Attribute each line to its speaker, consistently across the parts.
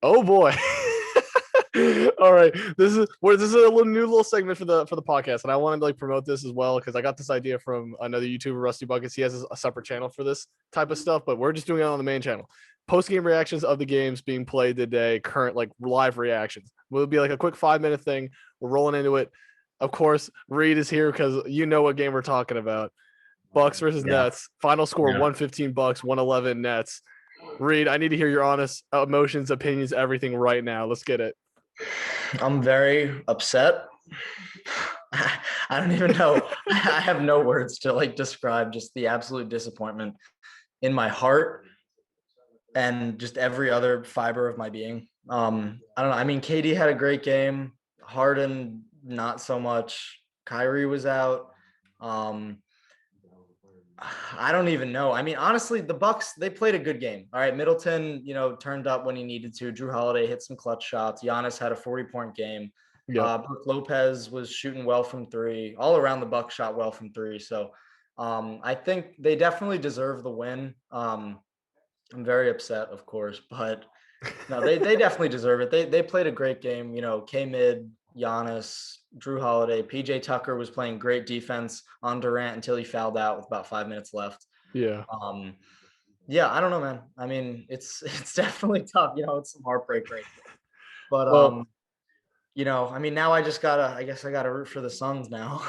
Speaker 1: Oh boy. All right. This is a new little segment for the podcast, and I wanted to like promote this as well because I got this idea from another YouTuber, Rusty Buckets. He has a separate channel for this type of stuff, but we're just doing it on the main channel. Post game reactions of the games being played today, current like live reactions. Will be like a quick 5 minute thing. We're rolling into it. Of course, Reid is here because you know what game we're talking about. Bucks versus
Speaker 2: Yeah,
Speaker 1: Nets. Final score
Speaker 2: yeah.
Speaker 1: 115 Bucks, 111 Nets. Reid, I need to hear your honest emotions, opinions, everything right now. Let's get it.
Speaker 2: I'm very upset. I don't even know. I have no words to like describe just the absolute disappointment in my heart and just every other fiber of my being. I don't know. I mean, KD had a great game. Harden, not so much. Kyrie was out. Um, I don't even know. I mean, honestly, the Bucks, they played a good game. All right, Middleton, turned up when he needed to. Drew Holiday hit some clutch shots. Giannis had a 40-point game.
Speaker 1: Yep.
Speaker 2: Brook Lopez was shooting well from three. All around the Bucks shot well from three. So I think they definitely deserve the win. I'm very upset, of course, but no, they definitely deserve it. They played a great game. K-Mid, Giannis, Drew Holiday, PJ Tucker was playing great defense on Durant until he fouled out with about 5 minutes left.
Speaker 1: Yeah.
Speaker 2: Yeah, I don't know, man. I mean, it's definitely tough. It's some heartbreak right there. But
Speaker 1: Well,
Speaker 2: I mean, now I guess I gotta root for the Suns now.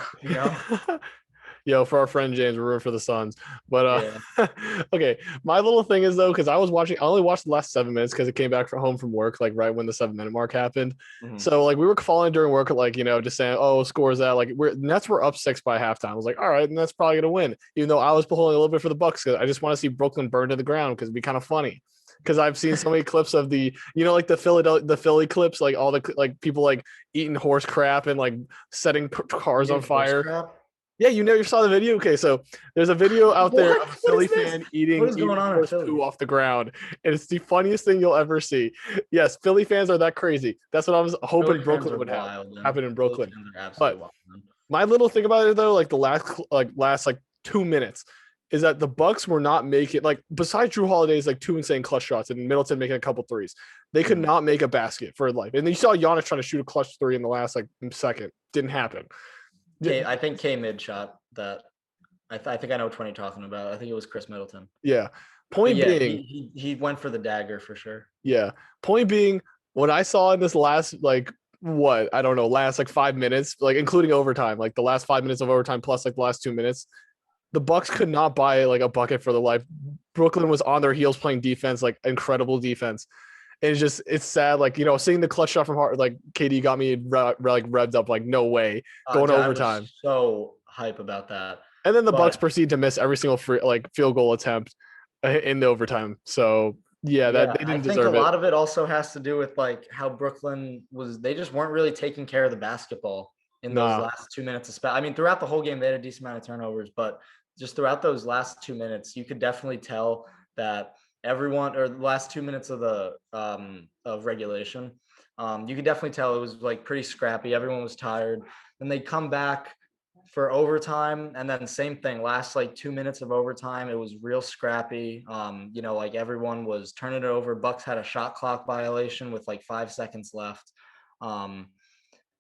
Speaker 1: yo, for our friend James, we're rooting for the Suns. But
Speaker 2: Yeah.
Speaker 1: okay, my little thing is though, because I only watched the last 7 minutes because it came back from home from work, like right when the 7 minute mark happened.
Speaker 2: Mhm.
Speaker 1: So like we were following during work, like just saying, oh, scores that like Nets were up 6 by halftime. I was like, all right, and that's probably gonna win, even though I was pulling a little bit for the Bucks because I just want to see Brooklyn burn to the ground because it'd be kind of funny. Because I've seen so many clips of like the Philly clips, like all the like people like eating horse crap and like setting cars on fire.
Speaker 2: Crap.
Speaker 1: Yeah, you never saw the video. Okay, so there's a video out there of a
Speaker 2: What
Speaker 1: Philly
Speaker 2: is this?
Speaker 1: fan
Speaker 2: What
Speaker 1: eating
Speaker 2: is going on in
Speaker 1: horse
Speaker 2: Philly?
Speaker 1: poo off the ground, and it's the funniest thing you'll ever see. Yes, Philly fans are that crazy. That's what I was hoping
Speaker 2: Philly fans
Speaker 1: Brooklyn
Speaker 2: are
Speaker 1: would
Speaker 2: wild, man.
Speaker 1: happen in
Speaker 2: Philly
Speaker 1: Brooklyn.
Speaker 2: fans are absolutely
Speaker 1: But
Speaker 2: wild, man.
Speaker 1: my little thing about it though, like the last like 2 minutes, is that the Bucks were not making like besides Drew Holiday's like two insane clutch shots and Middleton making a couple threes, they could not make a basket for life. And then you saw Giannis trying to shoot a clutch three in the last like second, didn't happen.
Speaker 2: I think K-Mid shot that. I think I know which one you're talking about. I think it was Chris Middleton.
Speaker 1: Yeah.
Speaker 2: But
Speaker 1: Point
Speaker 2: yeah,
Speaker 1: being,
Speaker 2: he went for the dagger for sure.
Speaker 1: yeah. Point being, what I saw in this last like what I don't know, last like 5 minutes, like including overtime, like the last 5 minutes of overtime plus like the last 2 minutes, the Bucks could not buy like a bucket for their life. Brooklyn was on their heels playing defense, like incredible defense. And it's sad, like seeing the clutch shot from Hart, like KD got me like revved up, like no way going to
Speaker 2: I
Speaker 1: overtime.
Speaker 2: was so hype about that.
Speaker 1: And then the
Speaker 2: But
Speaker 1: Bucks proceed to miss every single free like field goal attempt in the overtime. So yeah, that
Speaker 2: yeah,
Speaker 1: they
Speaker 2: I
Speaker 1: didn't
Speaker 2: think a
Speaker 1: deserve it.
Speaker 2: lot of it also has to do with like how Brooklyn they just weren't really taking care of the basketball in those
Speaker 1: Nah,
Speaker 2: last 2 minutes of spell. I mean, throughout the whole game, they had a decent amount of turnovers, but just throughout those last 2 minutes, you could definitely tell that everyone or the last 2 minutes of the of regulation, you could definitely tell it was like pretty scrappy. Everyone was tired. Then they come back for overtime, and then same thing, last like 2 minutes of overtime, it was real scrappy. Like everyone was turning it over. Bucks had a shot clock violation with like 5 seconds left.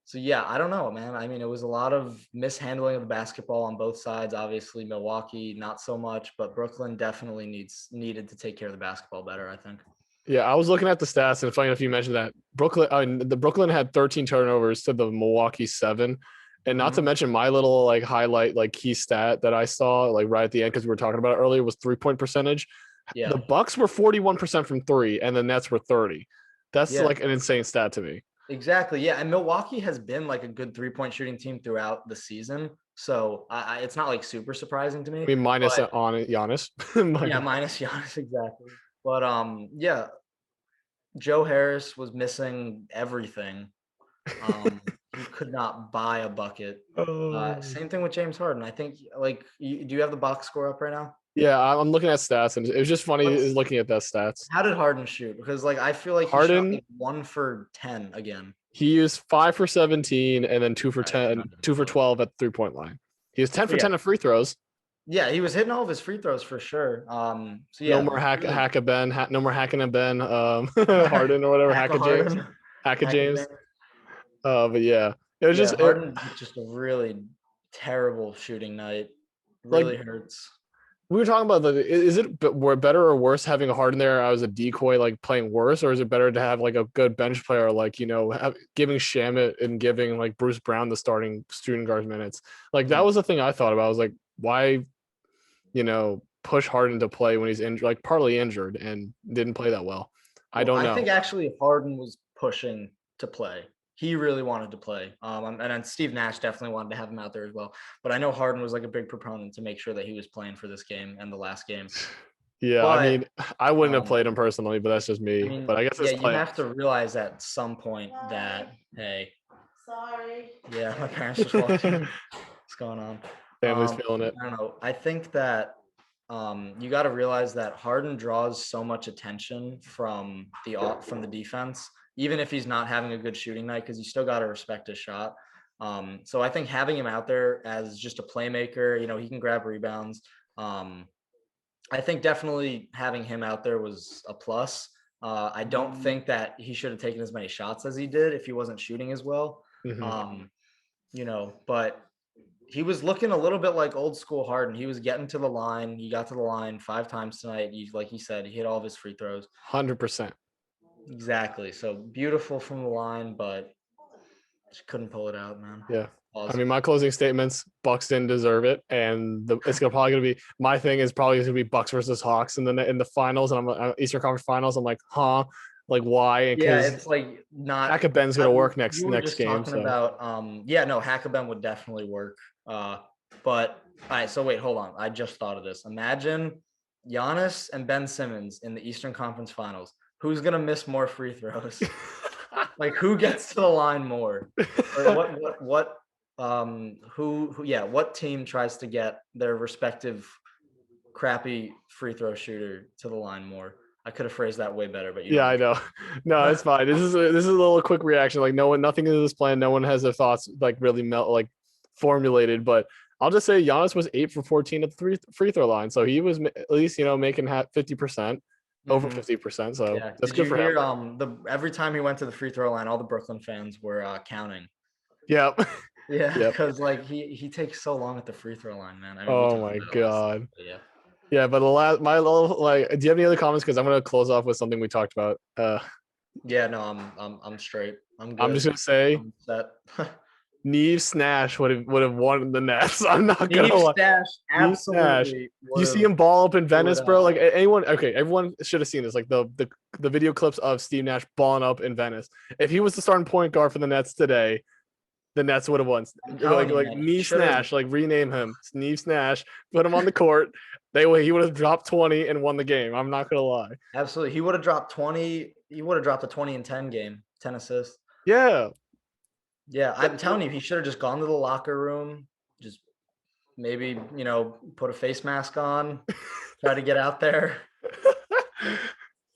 Speaker 2: So yeah, I don't know, man. I mean, it was a lot of mishandling of the basketball on both sides. Obviously Milwaukee not so much, but Brooklyn definitely needed to take care of the basketball better, I think.
Speaker 1: yeah, I was looking at the stats, and funny enough, you mentioned that the Brooklyn had 13 turnovers to the Milwaukee 7, and not to
Speaker 2: Mhm.
Speaker 1: mention my little like highlight like key stat that I saw like right at the end because we were talking about it earlier was 3 point percentage. The
Speaker 2: Yeah.
Speaker 1: Bucks were 41% from three, and the Nets were 30. That's
Speaker 2: Yeah.
Speaker 1: like an insane stat to me.
Speaker 2: Exactly. Yeah. And Milwaukee has been like a good 3-point shooting team throughout the season. So it's not like super surprising to
Speaker 1: I
Speaker 2: me.
Speaker 1: mean, minus
Speaker 2: But
Speaker 1: on Giannis.
Speaker 2: yeah, minus Giannis, exactly. But yeah, Joe Harris was missing everything. He could not buy a bucket.
Speaker 1: Oh.
Speaker 2: Same thing with James Harden. I think like do you have the box score up right now?
Speaker 1: Yeah, I'm looking at stats, and it was just funny
Speaker 2: What's
Speaker 1: looking at that stats.
Speaker 2: How did Harden shoot? Because like I feel like he shot
Speaker 1: Harden,
Speaker 2: like 1 for 10 again.
Speaker 1: he used 5 for 17 and then two for
Speaker 2: All right,
Speaker 1: 10,
Speaker 2: not even
Speaker 1: 2 for
Speaker 2: close.
Speaker 1: 12 at the 3 point line. He was 10
Speaker 2: But
Speaker 1: for
Speaker 2: yeah,
Speaker 1: 10 at free throws.
Speaker 2: Yeah, he was hitting all of his free throws for sure. So
Speaker 1: No
Speaker 2: yeah,
Speaker 1: more
Speaker 2: really,
Speaker 1: hack a Ben. No more hacking a Ben. Harden or whatever.
Speaker 2: Hack
Speaker 1: Hack
Speaker 2: a
Speaker 1: a James.
Speaker 2: Harden,
Speaker 1: Hack a
Speaker 2: Hack a
Speaker 1: James.
Speaker 2: James.
Speaker 1: But yeah, it was
Speaker 2: Yeah,
Speaker 1: just it,
Speaker 2: Harden had just a really terrible shooting night.
Speaker 1: like
Speaker 2: Really hurts.
Speaker 1: we were talking about is it better or worse having a Harden there as a decoy, like playing worse, or is it better to have like a good bench player, like giving Shamit and giving like Bruce Brown the starting shooting guard minutes? Like that
Speaker 2: Mm.
Speaker 1: was the thing I thought about. I was like, why, push Harden to play when he's injured, like partly injured and didn't play that well. I
Speaker 2: Well,
Speaker 1: don't
Speaker 2: I
Speaker 1: know.
Speaker 2: think actually Harden was pushing to play. He really wanted to play. And then Steve Nash definitely wanted to have him out there as well. But I know Harden was like a big proponent to make sure that he was playing for this game and the last game.
Speaker 1: Yeah, I
Speaker 2: But
Speaker 1: mean, I wouldn't have
Speaker 2: um,
Speaker 1: played him personally, but that's just
Speaker 2: I
Speaker 1: me.
Speaker 2: mean,
Speaker 1: But I guess
Speaker 2: yeah,
Speaker 1: it's
Speaker 2: you have
Speaker 1: playoffs.
Speaker 2: to realize at some point that, hey,
Speaker 3: Sorry.
Speaker 2: yeah, my parents just walked in. What's going on?
Speaker 1: Family's feeling it.
Speaker 2: I don't know. I think that you got to realize that Harden draws so much attention from the defense, even if he's not having a good shooting night, because you still got to respect his shot. So I think having him out there as just a playmaker, he can grab rebounds. I think definitely having him out there was a plus. I don't think that he should have taken as many shots as he did if he wasn't shooting as well.
Speaker 1: Mm-hmm.
Speaker 2: But he was looking a little bit like old school Harden. He was getting to the line. He got to the line 5 times tonight. Like he said, he hit all of his free throws.
Speaker 1: 100%.
Speaker 2: Exactly. So beautiful from the line, but just couldn't pull it out, man.
Speaker 1: Yeah. I
Speaker 2: Awesome.
Speaker 1: mean, my closing statements: Bucks didn't deserve it, and it's probably gonna be my thing is probably gonna be Bucks versus Hawks, and then in the finals, and I'm Eastern Conference Finals. I'm like, huh, like why?
Speaker 2: Yeah,
Speaker 1: Because
Speaker 2: it's like not.
Speaker 1: Ben's gonna work next
Speaker 2: You were
Speaker 1: next
Speaker 2: just
Speaker 1: game.
Speaker 2: talking
Speaker 1: So
Speaker 2: about. Yeah, no, Hackabem would definitely work. But all right. So wait, hold on. I just thought of this. Imagine Giannis and Ben Simmons in the Eastern Conference Finals. Who's gonna miss more free throws? Like who gets to the line more? Or what team tries to get their respective crappy free throw shooter to the line more? I could have phrased that way better, but you know
Speaker 1: yeah,
Speaker 2: what
Speaker 1: I know. No, it's fine. This is a little quick reaction. Like nothing in this plan. No one has their thoughts like really formulated. But I'll just say Giannis was 8 for 14 at the free throw line, so he was at least making 50%, over
Speaker 2: Mhm.
Speaker 1: 50%. So
Speaker 2: Yeah.
Speaker 1: that's
Speaker 2: Did
Speaker 1: good
Speaker 2: you
Speaker 1: for him.
Speaker 2: hear every time he went to the free throw line, all the Brooklyn fans were counting.
Speaker 1: Yep.
Speaker 2: Yeah,
Speaker 1: Yep.
Speaker 2: because like he takes so long at the free throw line, man. I mean, we
Speaker 1: Oh
Speaker 2: talked
Speaker 1: my
Speaker 2: about it last time,
Speaker 1: god.
Speaker 2: but yeah.
Speaker 1: Yeah, but my little do you have any other comments? Because I'm gonna close off with something we talked about.
Speaker 2: Yeah, no, I'm straight. I'm
Speaker 1: I'm
Speaker 2: good.
Speaker 1: just gonna say
Speaker 2: I'm set.
Speaker 1: Neve Snash would have won the Nets. I'm not gonna
Speaker 2: Steve
Speaker 1: lie.
Speaker 2: Stash
Speaker 1: Neve Snash.
Speaker 2: absolutely
Speaker 1: You
Speaker 2: would
Speaker 1: see
Speaker 2: have
Speaker 1: him ball up in
Speaker 2: blew it
Speaker 1: Venice, bro.
Speaker 2: out.
Speaker 1: Like anyone, okay, everyone should have seen this. Like the video clips of Steve Nash balling up in Venice. If he was the starting point guard for the Nets today, the Nets would have won.
Speaker 2: I'm telling you,
Speaker 1: Like
Speaker 2: man, he
Speaker 1: Neve
Speaker 2: should have
Speaker 1: Snash, like rename him Neve Snash, put him on the court. He would have dropped 20 and won the game. I'm not gonna lie.
Speaker 2: absolutely. He would have dropped 20. He would have dropped a 20 and 10 game, 10 assists.
Speaker 1: Yeah.
Speaker 2: Yeah, I'm telling you, he should have just gone to the locker room, just maybe put a face mask on, try to get out there.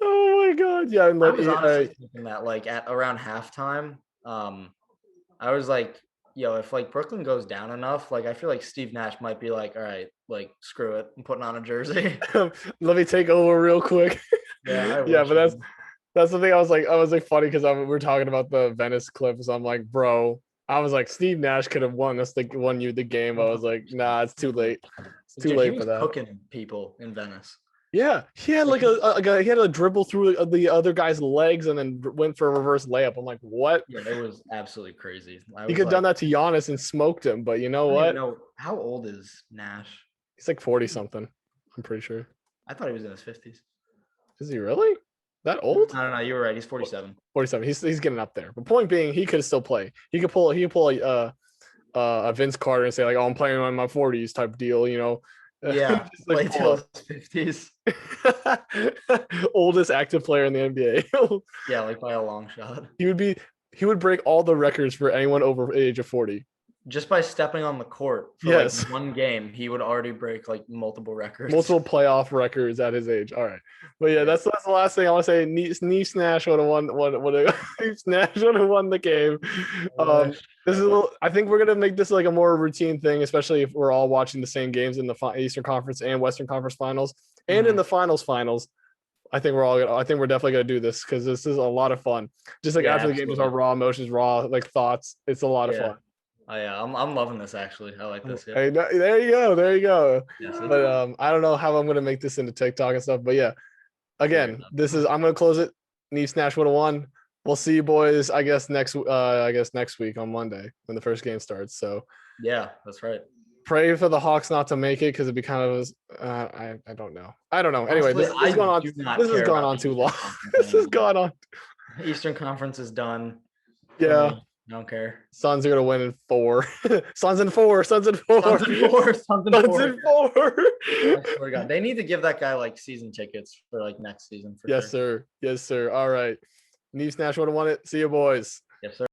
Speaker 1: Oh my god. Yeah, and
Speaker 2: I was honestly thinking that like at around halftime, I was like, if like Brooklyn goes down enough, like I feel like Steve Nash might be like, all right, like screw it, I'm putting on a jersey.
Speaker 1: let me take over real quick.
Speaker 2: Yeah, I
Speaker 1: Yeah,
Speaker 2: wish.
Speaker 1: but that's the thing. I was like funny because we were talking about the Venice clips. I'm like, bro, I was like, Steve Nash could have won you the game. I was like, nah, it's too late. It's too
Speaker 2: Dude, he
Speaker 1: late for
Speaker 2: was
Speaker 1: that.
Speaker 2: cooking people in Venice.
Speaker 1: Yeah, he had
Speaker 2: Like,
Speaker 1: he had a dribble through the other guy's legs and then went for a reverse layup. I'm like, what?
Speaker 2: yeah, it was absolutely crazy. I
Speaker 1: He
Speaker 2: was
Speaker 1: could have done
Speaker 2: like,
Speaker 1: that to Giannis and smoked him, but you know
Speaker 2: I don't even
Speaker 1: what?
Speaker 2: know how old is Nash.
Speaker 1: He's like 40 something. I'm pretty sure.
Speaker 2: I thought he was in his 50s.
Speaker 1: Is he really that old?
Speaker 2: No, you were right. He's 47.
Speaker 1: 47. He's getting up there. But point being, he could still play. He could pull a Vince Carter and say like, "Oh, I'm playing in my 40s" type deal.
Speaker 2: Yeah,
Speaker 1: Just
Speaker 2: play
Speaker 1: like
Speaker 2: till his 50s.
Speaker 1: oldest active player in the NBA.
Speaker 2: Yeah, like by a long shot.
Speaker 1: He would break all the records for anyone over the age of 40.
Speaker 2: just by stepping on the court for
Speaker 1: Yes.
Speaker 2: like one game, he would already break like multiple records.
Speaker 1: Multiple playoff records at his age. All right, but yeah,
Speaker 2: Yeah.
Speaker 1: that's the last thing I want to say. Niece Nash would have won. Niece Nash would have won the game. This is. I think we're gonna make this like a more routine thing, especially if we're all watching the same games in the Eastern Conference and Western Conference Finals, and in the finals. I think we're definitely gonna do this because this is a lot of fun. Just like
Speaker 2: Yeah,
Speaker 1: after the game, just our raw emotions, raw like thoughts. It's a lot of fun.
Speaker 2: Oh yeah, I'm loving this actually. I like this. Yeah.
Speaker 1: Hey, there you go. There you go.
Speaker 2: Yeah, see?
Speaker 1: But I don't know how I'm gonna make this into TikTok and stuff. But yeah, again, I'm gonna close it. Nice Nash would have won. We'll see you boys. I guess next week on Monday when the first game starts. So
Speaker 2: yeah, that's right.
Speaker 1: Pray for the Hawks not to make it because it'd be kind of I don't know. Anyway,
Speaker 2: Honestly,
Speaker 1: this has gone on. This has gone on too long. This has gone on.
Speaker 2: Eastern Conference is done.
Speaker 1: Yeah.
Speaker 2: I don't care.
Speaker 1: Suns are gonna win in 4. Suns in 4.
Speaker 2: Suns in 4.
Speaker 1: I
Speaker 2: swear to God. They need to give that guy like season tickets for like next season.
Speaker 1: Yes, sir. Yes, sir. All right. Neves Nash would have won it. See you, boys.
Speaker 2: Yes, sir.